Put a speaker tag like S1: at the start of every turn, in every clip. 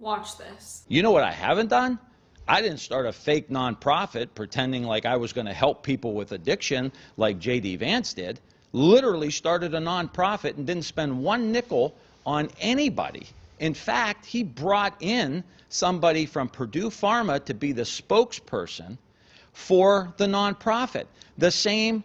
S1: Watch this.
S2: You know what I haven't done? I didn't start a fake nonprofit pretending like I was going to help people with addiction like J.D. Vance did. Literally started a nonprofit and didn't spend one nickel on anybody. In fact, he brought in somebody from Purdue Pharma to be the spokesperson for the nonprofit. The same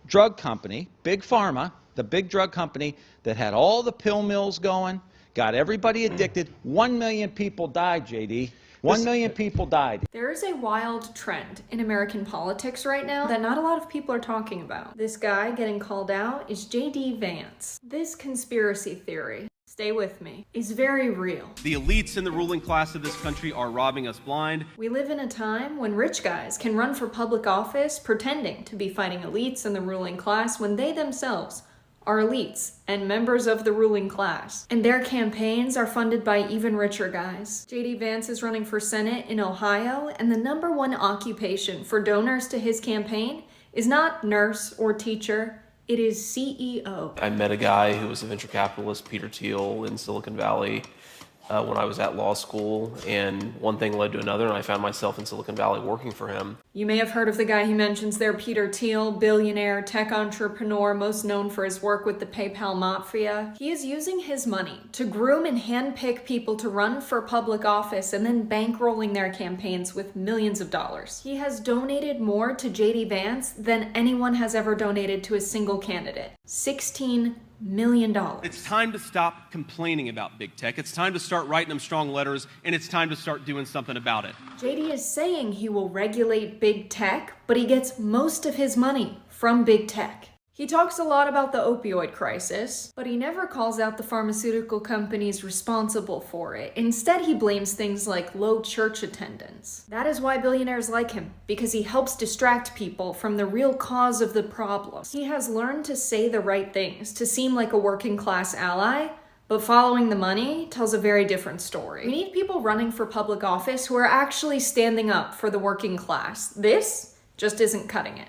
S2: drug company, Big Pharma, the big drug company that had all the pill mills going, got everybody addicted. 1 million people died, JD. 1 million people died.
S1: There is a wild trend in American politics right now that not a lot of people are talking about. This guy getting called out is J.D. Vance. This conspiracy theory, stay with me, is very real.
S3: The elites in the ruling class of this country are robbing us blind.
S1: We live in a time when rich guys can run for public office pretending to be fighting elites in the ruling class when they themselves are elites and members of the ruling class. And their campaigns are funded by even richer guys. J.D. Vance is running for Senate in Ohio, and the #1 occupation for donors to his campaign is not nurse or teacher, it is CEO.
S4: I met a guy who was a venture capitalist, Peter Thiel, in Silicon Valley when I was at law school, and one thing led to another, and I found myself in Silicon Valley working for him.
S1: You may have heard of the guy he mentions there, Peter Thiel, billionaire, tech entrepreneur, most known for his work with the PayPal Mafia. He is using his money to groom and handpick people to run for public office and then bankrolling their campaigns with millions of dollars. He has donated more to J.D. Vance than anyone has ever donated to a single candidate. $16 million.
S3: It's time to stop complaining about big tech. It's time to start writing them strong letters, and it's time to start doing something about it.
S1: JD is saying he will regulate big tech, but he gets most of his money from big tech. He talks a lot about the opioid crisis, but he never calls out the pharmaceutical companies responsible for it. Instead, he blames things like low church attendance. That is why billionaires like him, because he helps distract people from the real cause of the problem. He has learned to say the right things, to seem like a working class ally, but following the money tells a very different story. We need people running for public office who are actually standing up for the working class. This just isn't cutting it.